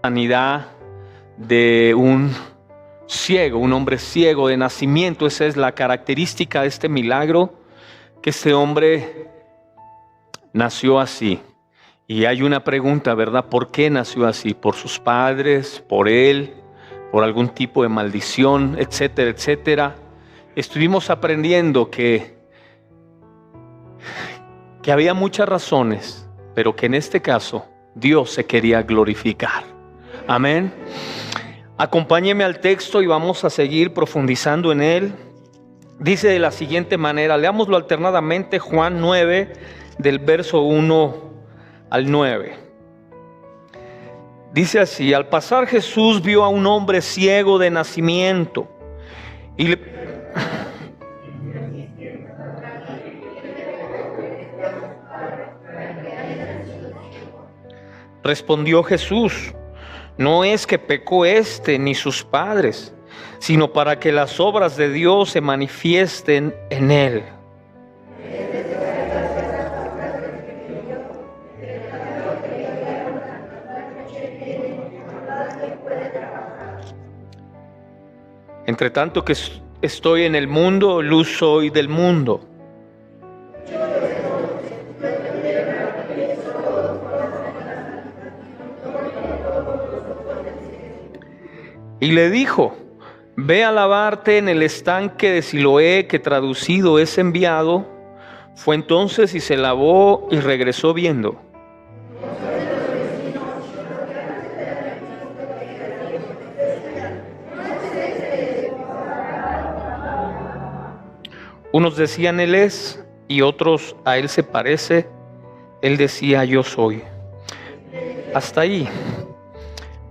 sanidad de un ciego, un hombre ciego de nacimiento. Esa es la característica de este milagro, que este hombre nació así. Y hay una pregunta, ¿verdad? ¿Por qué nació así? ¿Por sus padres? ¿Por él? ¿Por algún tipo de maldición? Etcétera, etcétera. Estuvimos aprendiendo que había muchas razones, pero que en este caso Dios se quería glorificar. Amén. Acompáñeme al texto y vamos a seguir profundizando en él. Dice de la siguiente manera, leámoslo alternadamente, Juan 9, del verso 1 al 9. Dice así: al pasar Jesús vio a un hombre ciego de nacimiento y le... Respondió Jesús: no es que pecó éste ni sus padres, sino para que las obras de Dios se manifiesten en él. Entre tanto que estoy en el mundo, luz soy del mundo. Y le dijo: ve a lavarte en el estanque de Siloé, que traducido es enviado. Fue entonces y se lavó y regresó viendo. Unos decían: él es, y otros: a él se parece. Él decía: yo soy. Hasta ahí.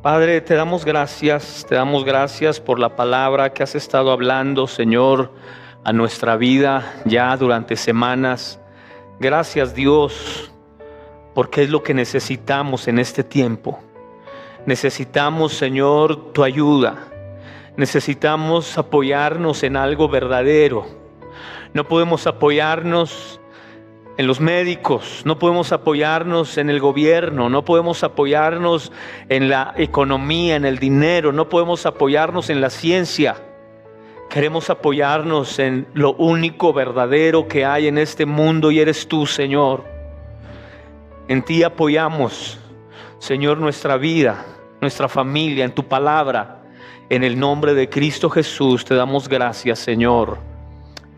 Padre, te damos gracias por la palabra que has estado hablando, Señor, a nuestra vida ya durante semanas. Gracias, Dios, porque es lo que necesitamos en este tiempo. Necesitamos, Señor, tu ayuda. Necesitamos apoyarnos en algo verdadero. No podemos apoyarnos en los médicos, no podemos apoyarnos en el gobierno, no podemos apoyarnos en la economía, en el dinero, no podemos apoyarnos en la ciencia. Queremos apoyarnos en lo único verdadero que hay en este mundo, y eres tú, Señor. En ti apoyamos, Señor, nuestra vida, nuestra familia, en tu palabra. En el nombre de Cristo Jesús te damos gracias, Señor.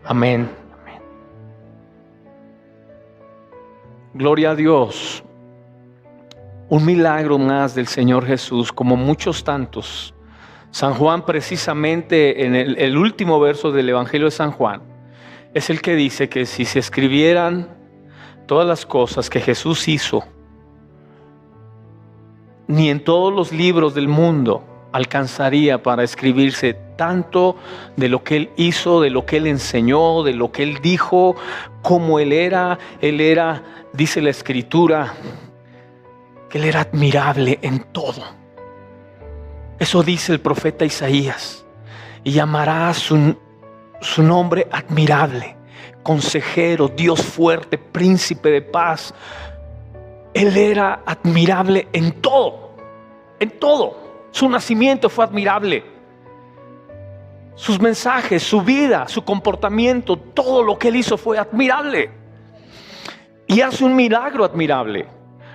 Amén. Gloria a Dios. Un milagro más del Señor Jesús, como muchos tantos. San Juan, precisamente en el último verso del Evangelio de San Juan, es el que dice que si se escribieran todas las cosas que Jesús hizo, ni en todos los libros del mundo alcanzaría para escribirse tanto de lo que Él hizo, de lo que Él enseñó, de lo que Él dijo, cómo Él era, dice la Escritura, que Él era admirable en todo. Eso dice el profeta Isaías. Y llamará su nombre admirable, consejero, Dios fuerte, príncipe de paz. Él era admirable en todo, en todo. Su nacimiento fue admirable. Sus mensajes, su vida, su comportamiento, todo lo que Él hizo fue admirable. Y hace un milagro admirable.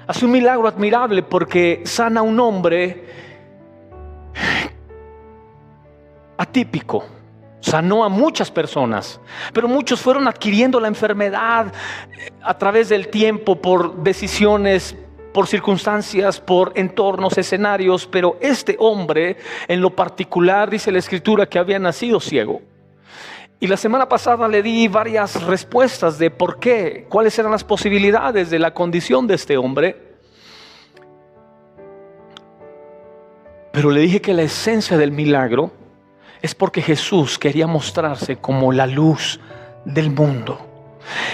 Hace un milagro admirable porque sana a un hombre atípico. Sanó a muchas personas, pero muchos fueron adquiriendo la enfermedad a través del tiempo por decisiones, por circunstancias, por entornos, escenarios. Pero este hombre en lo particular, dice la Escritura, que había nacido ciego. Y la semana pasada le di varias respuestas de por qué, cuáles eran las posibilidades de la condición de este hombre. Pero le dije que la esencia del milagro es porque Jesús quería mostrarse como la luz del mundo.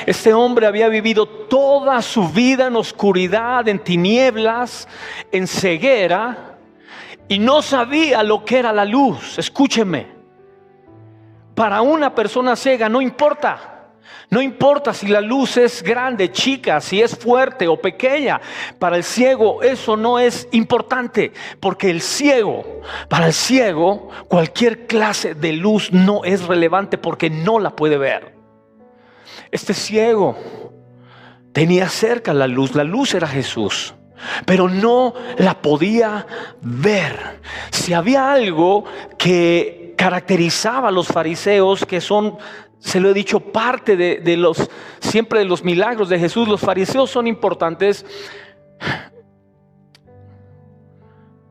Este hombre había vivido toda su vida en oscuridad, en tinieblas, en ceguera, y no sabía lo que era la luz. Escúcheme, para una persona ciega no importa No importa si la luz es grande, chica, si es fuerte o pequeña. Para el ciego eso no es importante, porque para el ciego, cualquier clase de luz no es relevante porque no la puede ver. Este ciego tenía cerca la luz era Jesús, pero no la podía ver. Si había algo que caracterizaba a los fariseos, que son, se lo he dicho, parte siempre de los milagros de Jesús. Los fariseos son importantes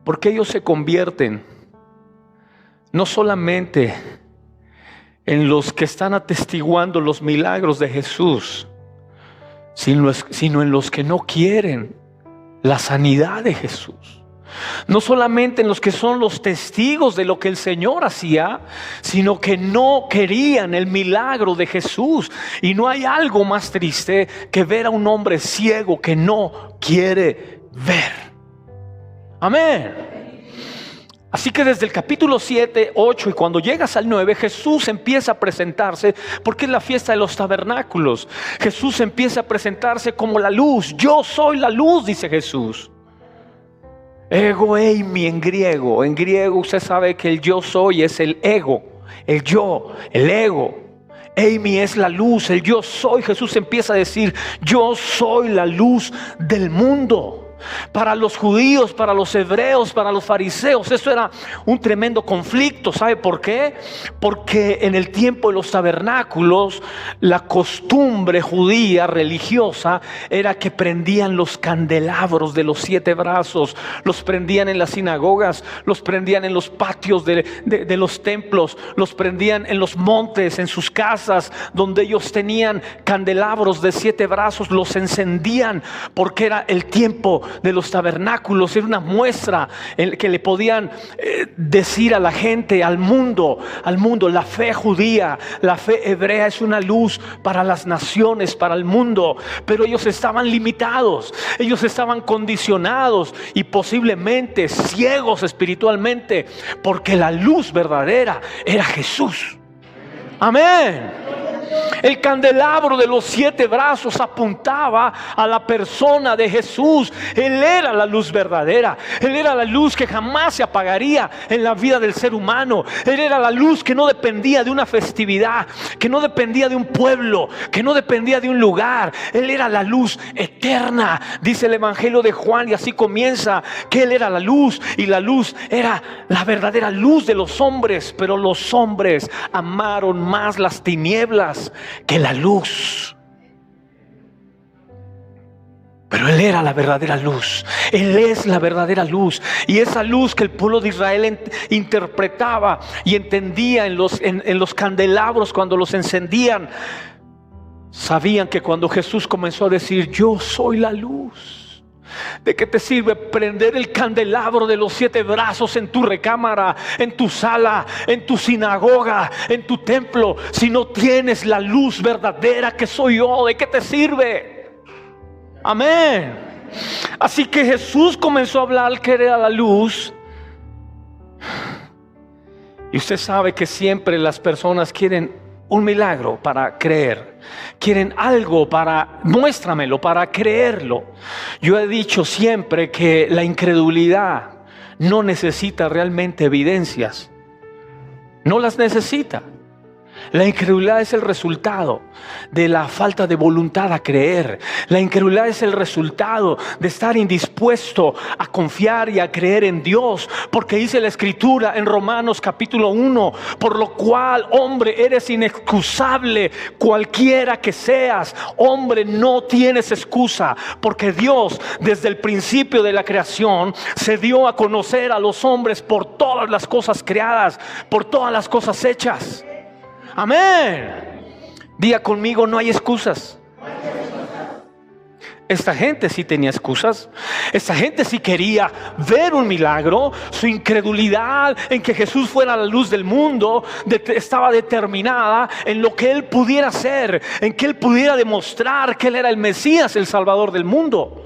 porque ellos se convierten no solamente en los que están atestiguando los milagros de Jesús, sino en los que no quieren la sanidad de Jesús. No solamente en los que son los testigos de lo que el Señor hacía, sino que no querían el milagro de Jesús. Y no hay algo más triste que ver a un hombre ciego que no quiere ver. Amén. Así que desde el capítulo 7, 8 y cuando llegas al 9, Jesús empieza a presentarse, porque es la fiesta de los tabernáculos. Jesús empieza a presentarse como la luz. Yo soy la luz, dice Jesús. Ego eimi en griego. En griego usted sabe que el yo soy es el ego, el yo, el ego. Eimi es la luz, el yo soy. Jesús empieza a decir: yo soy la luz del mundo. Para los judíos, para los hebreos, para los fariseos, eso era un tremendo conflicto. ¿Sabe por qué? Porque en el tiempo de los tabernáculos, la costumbre judía religiosa era que prendían los candelabros de los 7 brazos. Los prendían en las sinagogas, los prendían en los patios de los templos, los prendían en los montes, en sus casas, donde ellos tenían candelabros de 7 brazos. Los encendían porque era el tiempo de los tabernáculos. Era una muestra en que le podían decir a la gente, al mundo, la fe judía, la fe hebrea es una luz para las naciones, para el mundo. Pero ellos estaban limitados, ellos estaban condicionados y posiblemente ciegos espiritualmente, porque la luz verdadera era Jesús. Amén. El candelabro de los 7 brazos apuntaba a la persona de Jesús. Él era la luz verdadera. Él era la luz que jamás se apagaría en la vida del ser humano. Él era la luz que no dependía de una festividad, que no dependía de un pueblo, que no dependía de un lugar. Él era la luz eterna, dice el Evangelio de Juan, y así comienza, que Él era la luz, y la luz era la verdadera luz de los hombres. Pero los hombres amaron más las tinieblas que la luz. Pero Él era la verdadera luz. Él es la verdadera luz. Y esa luz que el pueblo de Israel interpretaba y entendía en los candelabros cuando los encendían, sabían que cuando Jesús comenzó a decir: yo soy la luz, ¿de qué te sirve prender el candelabro de los 7 brazos en tu recámara, en tu sala, en tu sinagoga, en tu templo, si no tienes la luz verdadera que soy yo? ¿De qué te sirve? Amén. Así que Jesús comenzó a hablar que era la luz. Y usted sabe que siempre las personas quieren un milagro para creer, quieren algo para, muéstramelo, para creerlo. Yo he dicho siempre que la incredulidad no necesita realmente evidencias, no las necesita. La incredulidad es el resultado de la falta de voluntad a creer. La incredulidad es el resultado de estar indispuesto a confiar y a creer en Dios. Porque dice la Escritura en Romanos capítulo 1: por lo cual, hombre, eres inexcusable cualquiera que seas. Hombre, no tienes excusa, porque Dios desde el principio de la creación se dio a conocer a los hombres por todas las cosas creadas, por todas las cosas hechas. Amén. Diga conmigo: no hay excusas. Esta gente sí tenía excusas. Esta gente sí quería ver un milagro. Su incredulidad en que Jesús fuera la luz del mundo estaba determinada en lo que Él pudiera hacer, en que Él pudiera demostrar que Él era el Mesías, el Salvador del mundo.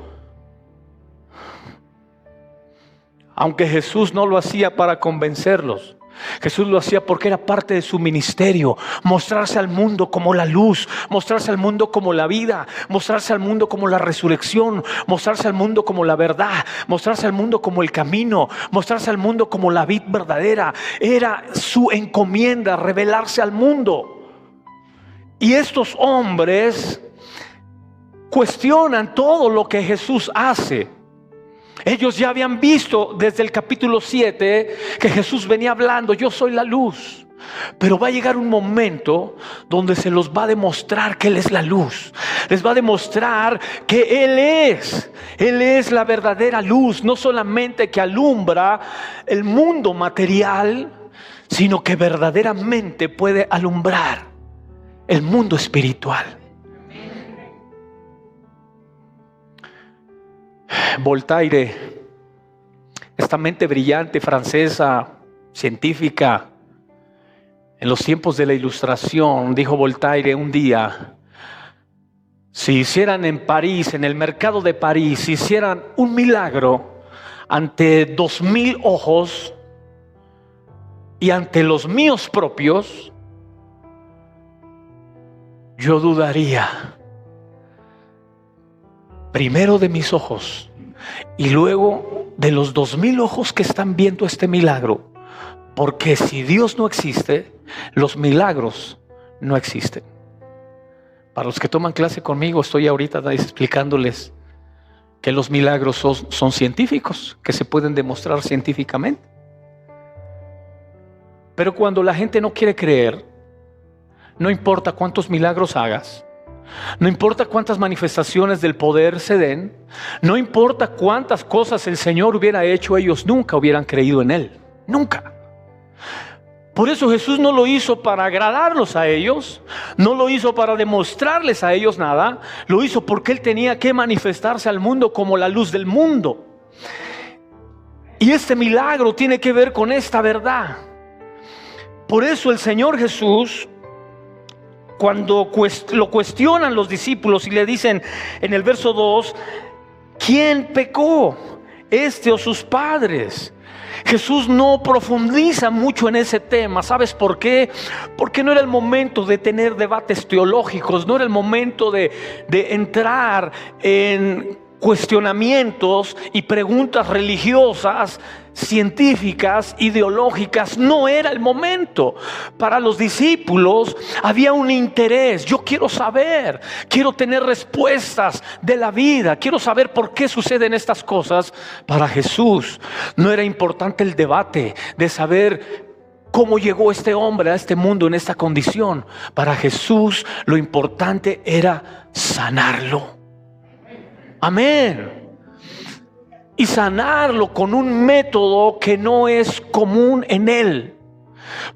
Aunque Jesús no lo hacía para convencerlos, Jesús lo hacía porque era parte de su ministerio, mostrarse al mundo como la luz, mostrarse al mundo como la vida, mostrarse al mundo como la resurrección, mostrarse al mundo como la verdad, mostrarse al mundo como el camino, mostrarse al mundo como la vid verdadera. Era su encomienda, revelarse al mundo. Y estos hombres cuestionan todo lo que Jesús hace. Ellos ya habían visto desde el capítulo 7 que Jesús venía hablando: yo soy la luz. Pero va a llegar un momento donde se los va a demostrar que Él es la luz. Les va a demostrar que Él es la verdadera luz, no solamente que alumbra el mundo material, sino que verdaderamente puede alumbrar el mundo espiritual. Voltaire, esta mente brillante francesa, científica, en los tiempos de la Ilustración, dijo Voltaire un día: si hicieran en París, en el mercado de París, si hicieran un milagro ante 2000 ojos y ante los míos propios, yo dudaría primero de mis ojos y luego de los 2000 ojos que están viendo este milagro, porque si Dios no existe, los milagros no existen. Para los que toman clase conmigo, estoy ahorita explicándoles que los milagros son científicos, que se pueden demostrar científicamente. Pero cuando la gente no quiere creer, no importa cuántos milagros hagas, no importa cuántas manifestaciones del poder se den, no importa cuántas cosas el Señor hubiera hecho, ellos nunca hubieran creído en Él. Nunca. Por eso Jesús no lo hizo para agradarlos a ellos, no lo hizo para demostrarles a ellos nada, lo hizo porque Él tenía que manifestarse al mundo como la luz del mundo. Y este milagro tiene que ver con esta verdad. Por eso el Señor Jesús, cuando lo cuestionan los discípulos y le dicen en el verso 2, ¿quién pecó? ¿Este o sus padres? Jesús no profundiza mucho en ese tema. ¿Sabes por qué? Porque no era el momento de tener debates teológicos, no era el momento de entrar en cuestionamientos y preguntas religiosas, científicas, ideológicas. No era el momento. Para los discípulos había un interés: yo quiero saber, quiero tener respuestas de la vida, quiero saber por qué suceden estas cosas. Para Jesús no era importante el debate de saber cómo llegó este hombre a este mundo en esta condición. Para Jesús lo importante era sanarlo. Amén. Y sanarlo con un método que no es común en Él,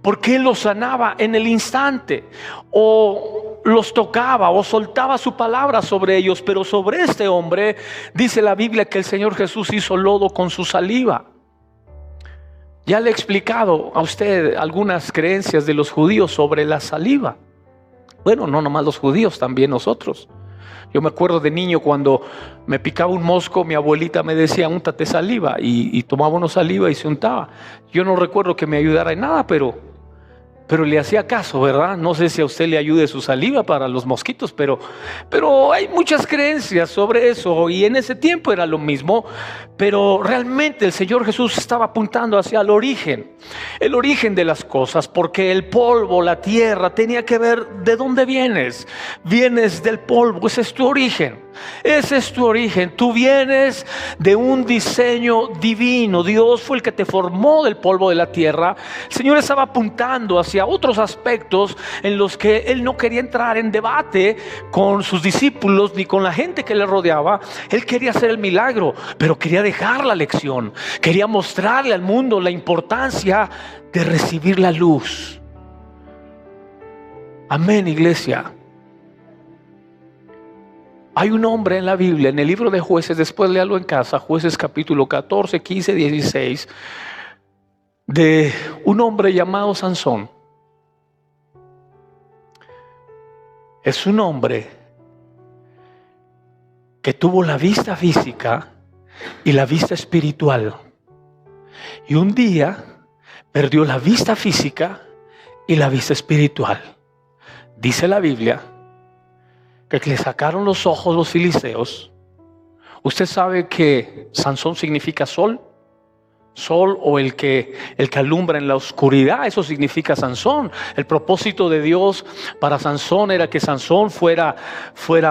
porque Él los sanaba en el instante, o los tocaba o soltaba su palabra sobre ellos. Pero sobre este hombre dice la Biblia que el Señor Jesús hizo lodo con su saliva. Ya le he explicado a usted algunas creencias de los judíos sobre la saliva. Bueno, no nomás los judíos, también nosotros. Yo me acuerdo de niño, cuando me picaba un mosco, mi abuelita me decía: úntate saliva, y tomaba una saliva y se untaba. Yo no recuerdo que me ayudara en nada, pero le hacía caso, ¿verdad? No sé si a usted le ayude su saliva para los mosquitos, pero hay muchas creencias sobre eso, y en ese tiempo era lo mismo. Pero realmente el Señor Jesús estaba apuntando hacia el origen de las cosas, porque el polvo, la tierra, tenía que ver de dónde vienes. Vienes del polvo, ese es tu origen. Ese es tu origen. Tú vienes de un diseño divino. Dios fue el que te formó del polvo de la tierra. El Señor estaba apuntando hacia otros aspectos en los que Él no quería entrar en debate con sus discípulos ni con la gente que le rodeaba. Él quería hacer el milagro, pero quería dejar la lección. Quería mostrarle al mundo la importancia de recibir la luz. Amén, iglesia. Hay un hombre en la Biblia, en el libro de Jueces, después léalo en casa, Jueces capítulo 14, 15, 16, de un hombre llamado Sansón. Es un hombre que tuvo la vista física y la vista espiritual. Y un día perdió la vista física y la vista espiritual. Dice la Biblia que le sacaron los ojos los filisteos. Usted sabe que Sansón significa sol. Sol, o el que alumbra en la oscuridad, eso significa Sansón. El propósito de Dios para Sansón era que Sansón fuera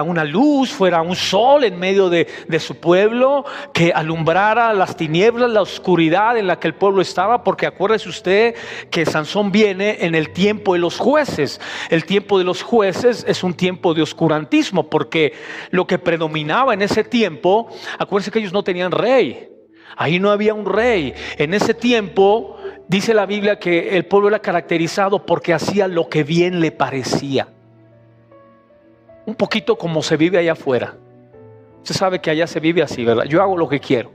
una luz, fuera un sol en medio de su pueblo, que alumbrara las tinieblas, la oscuridad en la que el pueblo estaba. Porque acuérdese usted que Sansón viene en el tiempo de los jueces. El tiempo de los jueces es un tiempo de oscurantismo, porque lo que predominaba en ese tiempo, acuérdese que ellos no tenían rey. Ahí no había un rey. En ese tiempo dice la Biblia que el pueblo era caracterizado porque hacía lo que bien le parecía. Un poquito como se vive allá afuera. Usted sabe que allá se vive así, ¿verdad? Yo hago lo que quiero.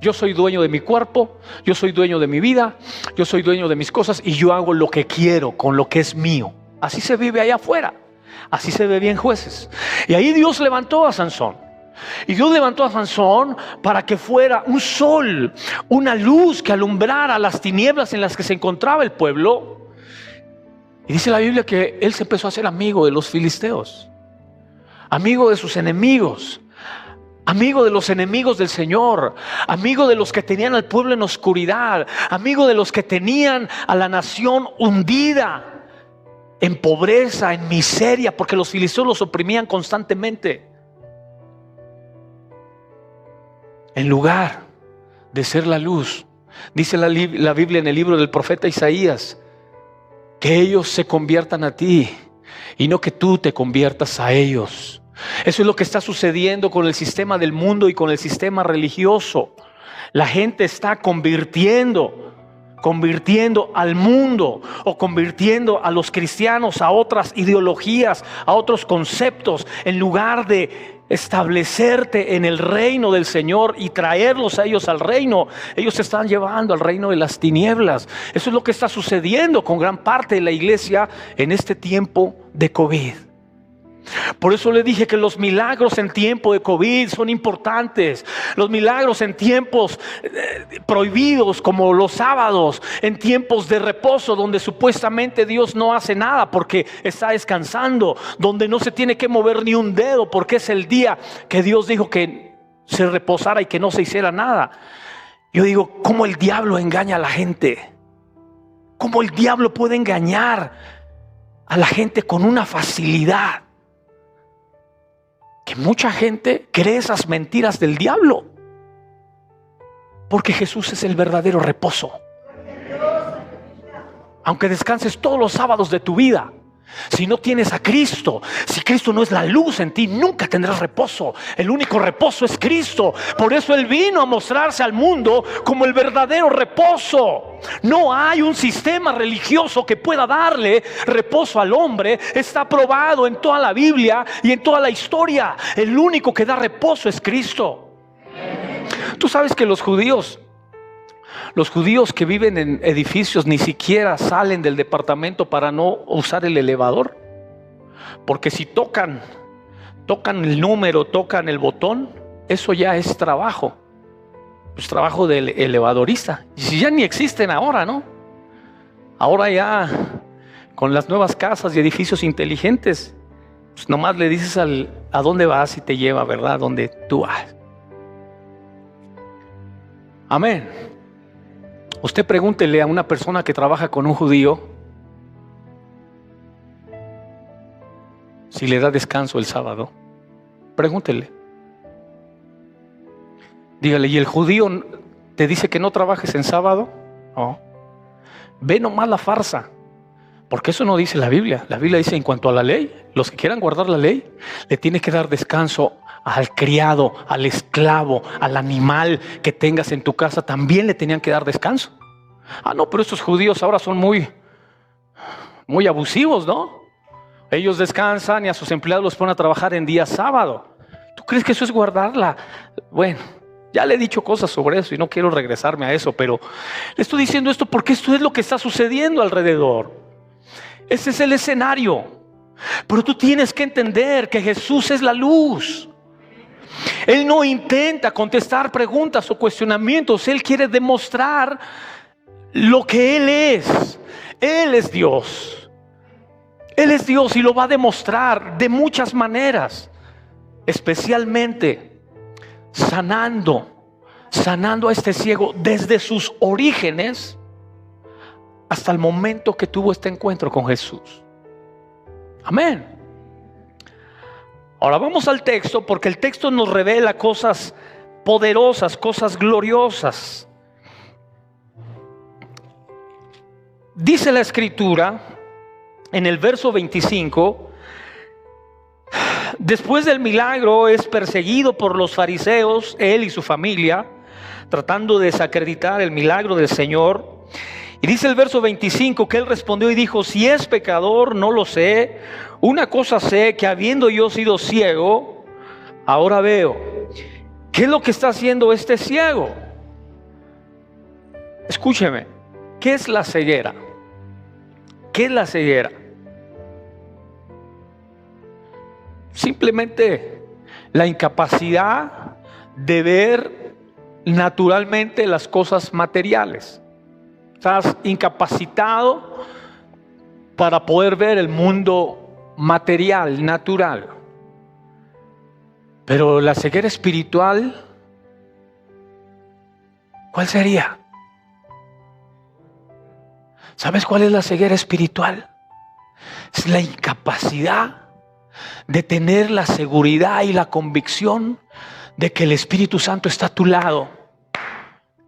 Yo soy dueño de mi cuerpo, yo soy dueño de mi vida, yo soy dueño de mis cosas y yo hago lo que quiero con lo que es mío. Así se vive allá afuera. Así se ve en Jueces. Y ahí Dios levantó a Sansón. Y Dios levantó a Sansón para que fuera un sol, una luz que alumbrara las tinieblas en las que se encontraba el pueblo. Y dice la Biblia que él se empezó a hacer amigo de los filisteos, amigo de sus enemigos, amigo de los enemigos del Señor, amigo de los que tenían al pueblo en oscuridad, amigo de los que tenían a la nación hundida en pobreza, en miseria, porque los filisteos los oprimían constantemente. En lugar de ser la luz, dice la Biblia en el libro del profeta Isaías, que ellos se conviertan a ti y no que tú te conviertas a ellos. Eso es lo que está sucediendo con el sistema del mundo y con el sistema religioso. La gente está convirtiendo al mundo, o convirtiendo a los cristianos a otras ideologías, a otros conceptos, en lugar de establecerte en el reino del Señor y traerlos a ellos al reino. Ellos se están llevando al reino de las tinieblas. Eso es lo que está sucediendo con gran parte de la iglesia en este tiempo de COVID. Por eso le dije que los milagros en tiempo de COVID son importantes. Los milagros en tiempos prohibidos, como los sábados, en tiempos de reposo, donde supuestamente Dios no hace nada porque está descansando, donde no se tiene que mover ni un dedo porque es el día que Dios dijo que se reposara y que no se hiciera nada. Yo digo, ¿cómo el diablo engaña a la gente? ¿Cómo el diablo puede engañar a la gente con una facilidad? Que mucha gente cree esas mentiras del diablo, porque Jesús es el verdadero reposo. Aunque descanses todos los sábados de tu vida, si no tienes a Cristo, si Cristo no es la luz en ti, nunca tendrás reposo. El único reposo es Cristo. Por eso Él vino a mostrarse al mundo como el verdadero reposo. No hay un sistema religioso que pueda darle reposo al hombre. Está probado en toda la Biblia y en toda la historia. El único que da reposo es Cristo. Tú sabes que los judíos que viven en edificios ni siquiera salen del departamento para no usar el elevador. Porque si tocan el número, tocan el botón, eso ya es trabajo. Es trabajo del elevadorista. Y si ya ni existen ahora, ¿no? Ahora ya con las nuevas casas y edificios inteligentes, pues nomás le dices a dónde vas y te lleva, ¿verdad? Donde tú vas. Amén. Usted pregúntele a una persona que trabaja con un judío si le da descanso el sábado. Pregúntele. Dígale, ¿y el judío te dice que no trabajes en sábado? No. Ve nomás la farsa. Porque eso no dice la Biblia. La Biblia dice en cuanto a la ley, los que quieran guardar la ley, le tiene que dar descanso al criado, al esclavo, al animal que tengas en tu casa. También le tenían que dar descanso. No, pero estos judíos ahora son muy abusivos, ¿no? Ellos descansan y a sus empleados los ponen a trabajar en día sábado. ¿Tú crees que eso es guardarla? Bueno, ya le he dicho cosas sobre eso y no quiero regresarme a eso, pero le estoy diciendo esto porque esto es lo que está sucediendo alrededor. Ese es el escenario. Pero tú tienes que entender que Jesús es la luz. Él no intenta contestar preguntas o cuestionamientos. Él quiere demostrar lo que Él es. Él es Dios. Él es Dios y lo va a demostrar de muchas maneras, especialmente sanando a este ciego desde sus orígenes hasta el momento que tuvo este encuentro con Jesús. Amén. Ahora vamos al texto, porque el texto nos revela cosas poderosas, cosas gloriosas. Dice la Escritura en el verso 25: después del milagro es perseguido por los fariseos, él y su familia, tratando de desacreditar el milagro del Señor. Y dice el verso 25 que él respondió y dijo: si es pecador, no lo sé. Una cosa sé, que habiendo yo sido ciego, ahora veo. ¿Qué es lo que está haciendo este ciego? Escúcheme, ¿qué es la ceguera? ¿Qué es la ceguera? Simplemente la incapacidad de ver naturalmente las cosas materiales. Estás incapacitado para poder ver el mundo material, natural. Pero la ceguera espiritual, ¿cuál sería? ¿Sabes cuál es la ceguera espiritual? Es la incapacidad de tener la seguridad y la convicción de que el Espíritu Santo está a tu lado.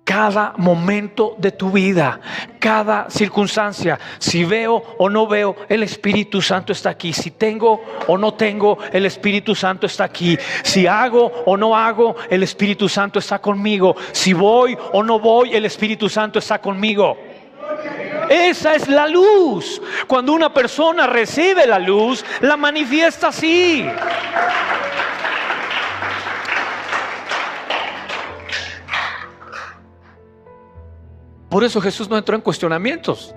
Cada momento de tu vida, cada circunstancia, si veo o no veo, el Espíritu Santo está aquí. Si tengo o no tengo, el Espíritu Santo está aquí. Si hago o no hago, el Espíritu Santo está conmigo. Si voy o no voy, el Espíritu Santo está conmigo. Esa es la luz. Cuando una persona recibe la luz, la manifiesta así. Por eso Jesús no entró en cuestionamientos,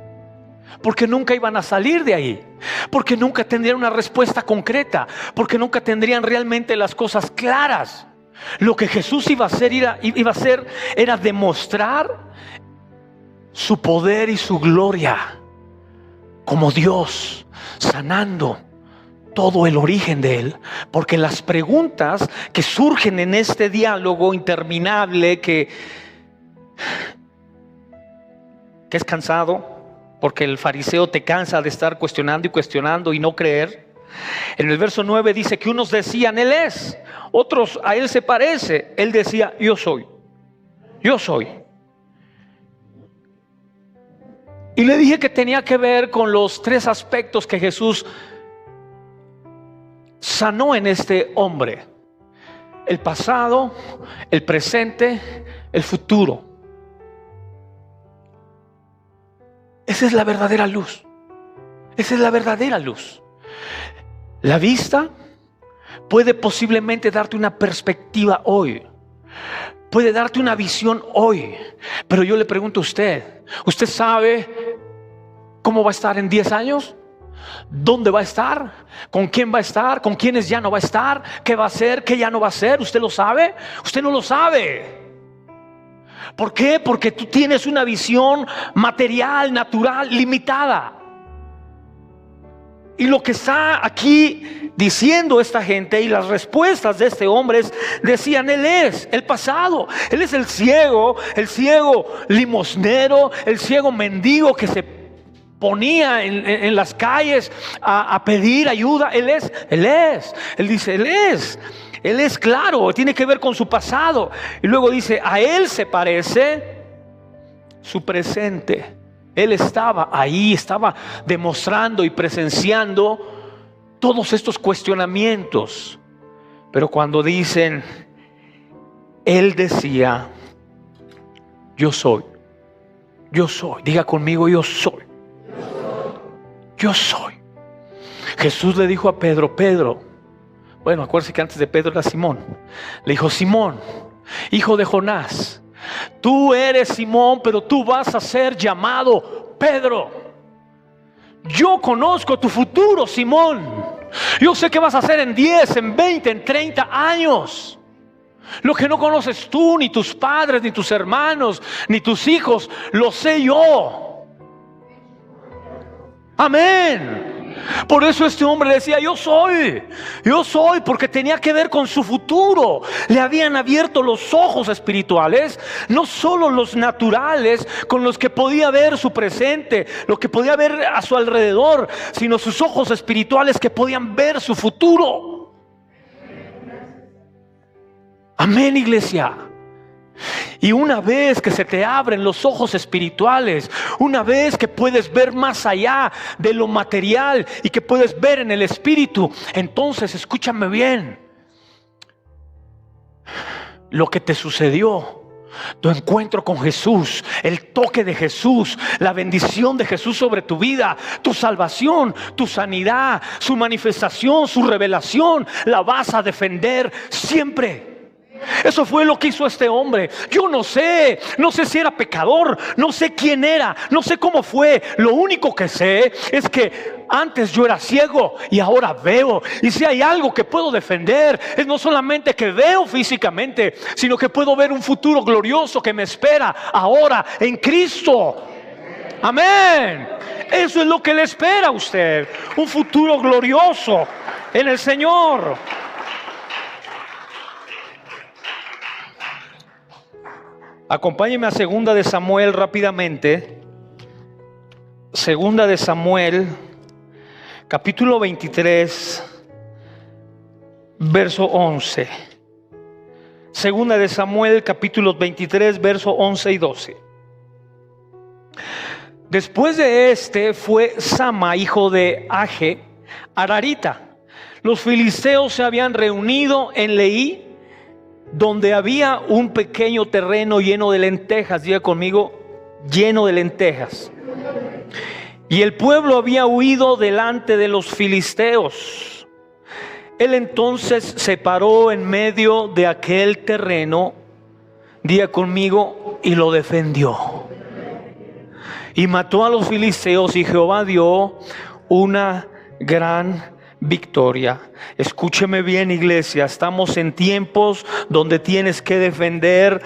porque nunca iban a salir de ahí, porque nunca tendrían una respuesta concreta, porque nunca tendrían realmente las cosas claras. Lo que Jesús iba a hacer era demostrar su poder y su gloria como Dios, sanando todo el origen de Él. Porque las preguntas que surgen en este diálogo interminable, que es cansado, porque el fariseo te cansa de estar cuestionando y cuestionando y no creer. En el verso 9 dice que unos decían: Él es, otros: a Él se parece. Él decía: yo soy, yo soy. Y le dije que tenía que ver con los tres aspectos que Jesús sanó en este hombre: el pasado, el presente, el futuro. Esa es la verdadera luz. Esa es la verdadera luz. La vista puede posiblemente darte una perspectiva hoy, puede darte una visión hoy. Pero yo le pregunto a usted: ¿usted sabe cómo va a estar en 10 años? ¿Dónde va a estar? ¿Con quién va a estar? ¿Con quiénes ya no va a estar? ¿Qué va a hacer? ¿Qué ya no va a hacer? ¿Usted lo sabe? Usted no lo sabe. ¿Por qué? Porque tú tienes una visión material, natural, limitada. Y lo que está aquí diciendo esta gente y las respuestas de este hombre decían: Él es el pasado, Él es el ciego limosnero, el ciego mendigo que se ponía en las calles a pedir ayuda. Él dice: Él es, claro, tiene que ver con su pasado. Y luego dice: a Él se parece su presente. Él estaba ahí, estaba demostrando y presenciando todos estos cuestionamientos. Pero cuando dicen, Él decía: yo soy, yo soy. Diga conmigo: yo soy, yo soy. Jesús le dijo a Pedro: bueno, acuérdense que antes de Pedro era Simón. Le dijo: Simón, hijo de Jonás, tú eres Simón, pero tú vas a ser llamado Pedro. Yo conozco tu futuro, Simón. Yo sé qué vas a hacer en 10, en 20, en 30 años. Lo que no conoces tú, ni tus padres, ni tus hermanos, ni tus hijos, lo sé yo. Amén. Por eso este hombre decía: yo soy, porque tenía que ver con su futuro. Le habían abierto los ojos espirituales, no solo los naturales con los que podía ver su presente, lo que podía ver a su alrededor, sino sus ojos espirituales que podían ver su futuro. Amén, iglesia. Y una vez que se te abren los ojos espirituales, una vez que puedes ver más allá de lo material y que puedes ver en el espíritu, entonces escúchame bien, lo que te sucedió, tu encuentro con Jesús, el toque de Jesús, la bendición de Jesús sobre tu vida, tu salvación, tu sanidad, su manifestación, su revelación, la vas a defender siempre. Eso fue lo que hizo este hombre. Yo no sé si era pecador, no sé quién era, no sé cómo fue. Lo único que sé es que antes yo era ciego y ahora veo. Y si hay algo que puedo defender, es no solamente que veo físicamente, sino que puedo ver un futuro glorioso que me espera ahora en Cristo. Amén. Eso es lo que le espera a usted, un futuro glorioso en el Señor. Acompáñeme a 2 de Samuel rápidamente. 2 de Samuel, capítulo 23, verso 11. 2 de Samuel, capítulo 23, verso 11 y 12. Después de este fue Sama, hijo de Age, Ararita. Los filisteos se habían reunido en Leí, donde había un pequeño terreno lleno de lentejas. Diga conmigo: lleno de lentejas. Y el pueblo había huido delante de los filisteos. Él entonces se paró en medio de aquel terreno, diga conmigo, y lo defendió. Y mató a los filisteos, y Jehová dio una gran victoria. Escúcheme bien, iglesia, estamos en tiempos donde tienes que defender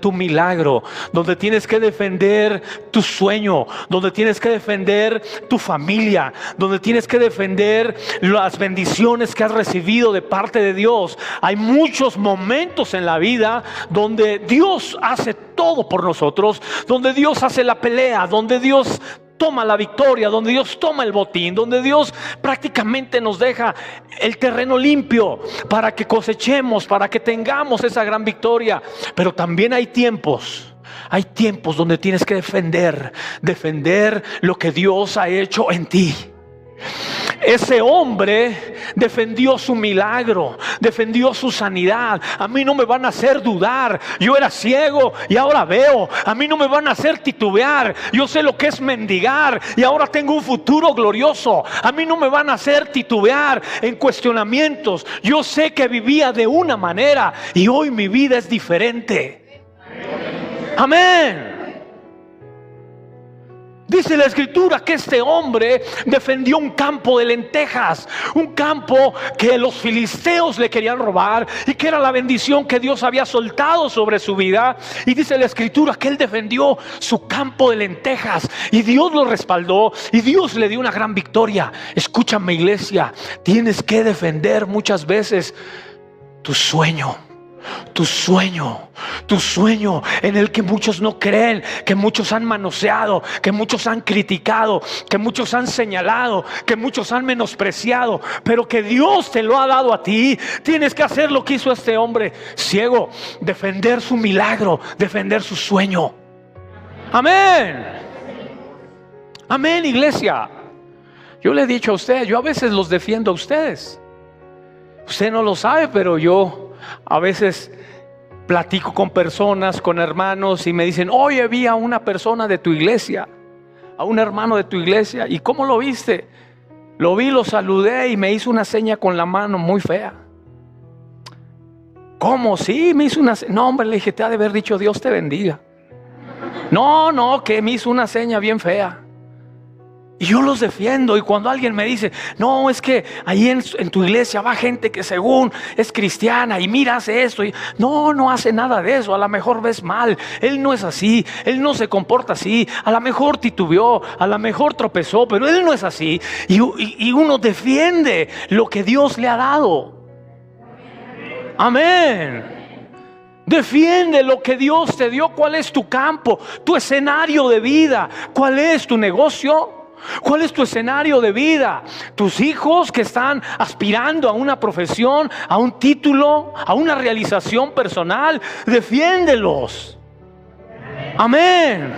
tu milagro, donde tienes que defender tu sueño, donde tienes que defender tu familia, donde tienes que defender las bendiciones que has recibido de parte de Dios. Hay muchos momentos en la vida donde Dios hace todo por nosotros, donde Dios hace la pelea, donde Dios toma la victoria, donde Dios toma el botín, donde Dios prácticamente nos deja el terreno limpio para que cosechemos, para que tengamos esa gran victoria. Pero también hay tiempos donde tienes que defender lo que Dios ha hecho en ti. Ese hombre defendió su milagro, defendió su sanidad. A mí no me van a hacer dudar. Yo era ciego y ahora veo. A mí no me van a hacer titubear. Yo sé lo que es mendigar y ahora tengo un futuro glorioso. A mí no me van a hacer titubear en cuestionamientos. Yo sé que vivía de una manera y hoy mi vida es diferente. Amén. Dice la escritura que este hombre defendió un campo de lentejas, un campo que los filisteos le querían robar y que era la bendición que Dios había soltado sobre su vida. Y dice la escritura que él defendió su campo de lentejas y Dios lo respaldó y Dios le dio una gran victoria. Escúchame, iglesia, tienes que defender muchas veces tu sueño. Tu sueño en el que muchos no creen, que muchos han manoseado, que muchos han criticado, que muchos han señalado, que muchos han menospreciado, pero que Dios te lo ha dado a ti. Tienes que hacer lo que hizo este hombre ciego, defender su milagro, defender su sueño. Amén. Amén, iglesia. Yo le he dicho a usted, yo a veces los defiendo a ustedes. Usted no lo sabe, pero yo a veces platico con personas, con hermanos, y me dicen: oye, vi a una persona de tu iglesia, a un hermano de tu iglesia. ¿Y cómo lo viste? Lo vi, lo saludé y me hizo una seña con la mano muy fea. ¿Cómo? Sí, me hizo una seña. No, hombre, le dije: te ha de haber dicho Dios te bendiga. No, que me hizo una seña bien fea. Y yo los defiendo. Y cuando alguien me dice, no, es que ahí en tu iglesia va gente que según es cristiana y mira, hace esto. No hace nada de eso. A lo mejor ves mal. Él no es así. Él no se comporta así. A lo mejor titubeó. A lo mejor tropezó. Pero él no es así. Y uno defiende lo que Dios le ha dado. Amén. Defiende lo que Dios te dio. ¿Cuál es tu campo? Tu escenario de vida. ¿Cuál es tu negocio? ¿Cuál es tu escenario de vida? Tus hijos que están aspirando a una profesión, a un título, a una realización personal, defiéndelos. Amén.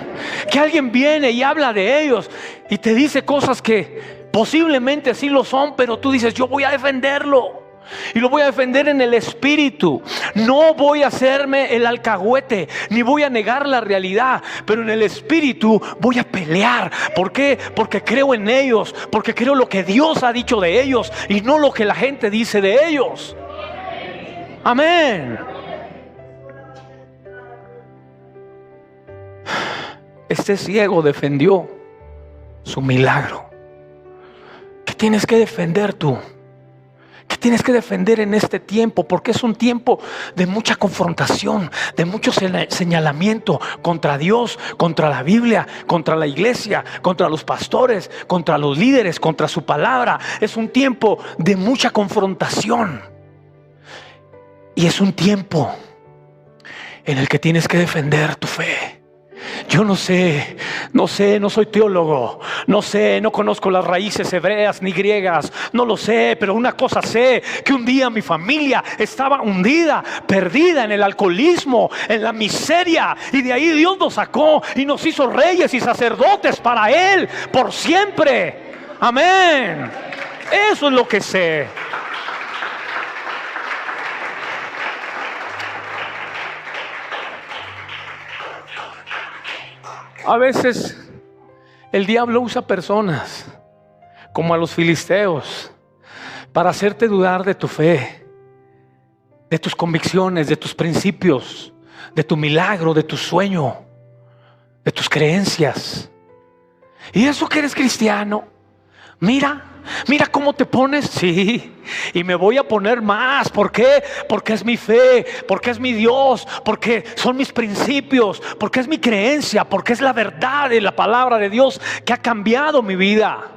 Que alguien viene y habla de ellos y te dice cosas que posiblemente sí lo son, pero tú dices, yo voy a defenderlo. Y lo voy a defender en el espíritu. No voy a hacerme el alcahuete, ni voy a negar la realidad, pero en el espíritu voy a pelear. ¿Por qué? Porque creo en ellos, porque creo lo que Dios ha dicho de ellos y no lo que la gente dice de ellos. Amén. Este ciego defendió su milagro. ¿Qué tienes que defender tú? ¿Qué tienes que defender en este tiempo? Porque es un tiempo de mucha confrontación, de mucho señalamiento contra Dios, contra la Biblia, contra la iglesia, contra los pastores, contra los líderes, contra su palabra. Es un tiempo de mucha confrontación. Y es un tiempo en el que tienes que defender tu fe. Yo no sé, no soy teólogo, no conozco las raíces hebreas ni griegas, no lo sé, pero una cosa sé, que un día mi familia estaba hundida, perdida en el alcoholismo, en la miseria, y de ahí Dios nos sacó y nos hizo reyes y sacerdotes para Él por siempre. Amén. Eso es lo que sé. A veces el diablo usa personas como a los filisteos para hacerte dudar de tu fe, de tus convicciones, de tus principios, de tu milagro, de tu sueño, de tus creencias. ¿Y eso que eres cristiano? Mira cómo te pones. Sí, y me voy a poner más. ¿Por qué? Porque es mi fe, porque es mi Dios, porque son mis principios, porque es mi creencia, porque es la verdad de la palabra de Dios que ha cambiado mi vida.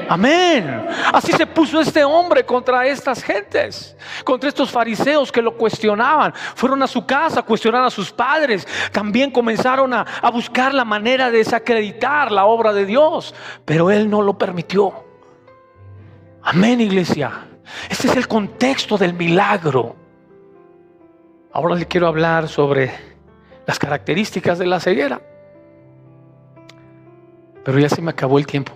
Amén. Así se puso este hombre contra estas gentes, contra estos fariseos que lo cuestionaban. Fueron a su casa a cuestionar a sus padres. También comenzaron a buscar la manera de desacreditar la obra de Dios, pero él no lo permitió. Amén, iglesia. Este es el contexto del milagro. Ahora le quiero hablar sobre las características de la ceguera, pero ya se me acabó el tiempo.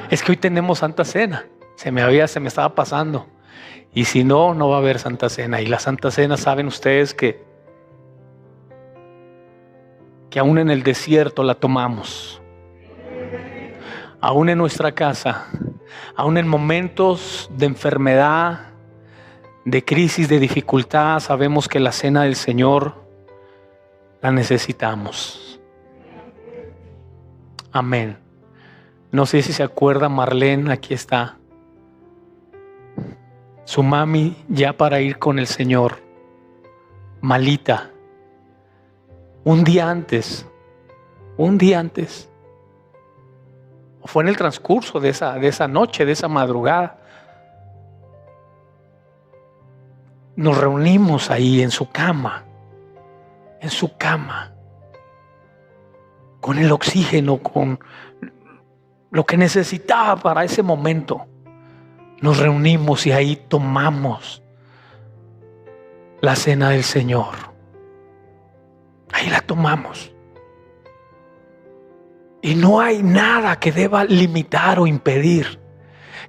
Es que hoy tenemos Santa Cena. Se me estaba pasando. Y si no, no va a haber Santa Cena. Y la Santa Cena, saben ustedes que aún en el desierto la tomamos. Aún en nuestra casa, aún en momentos de enfermedad, de crisis, de dificultad, sabemos que la cena del Señor la necesitamos. Amén. No sé si se acuerda Marlene, aquí está. Su mami ya para ir con el Señor, malita. Un día antes, o fue en el transcurso de esa noche, de esa madrugada, nos reunimos ahí en su cama, con el oxígeno, con lo que necesitaba para ese momento. Nos reunimos y ahí tomamos la cena del Señor. Ahí la tomamos. Y no hay nada que deba limitar o impedir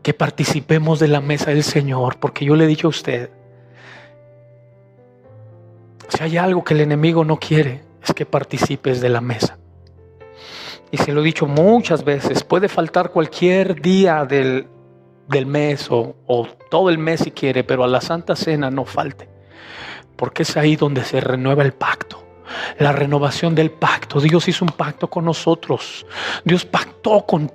que participemos de la mesa del Señor, porque yo le he dicho a usted, si hay algo que el enemigo no quiere, es que participes de la mesa. Y se lo he dicho muchas veces, puede faltar cualquier día del mes o todo el mes si quiere, pero a la Santa Cena no falte, porque es ahí donde se renueva el pacto, la renovación del pacto. Dios hizo un pacto con nosotros. Dios pactó con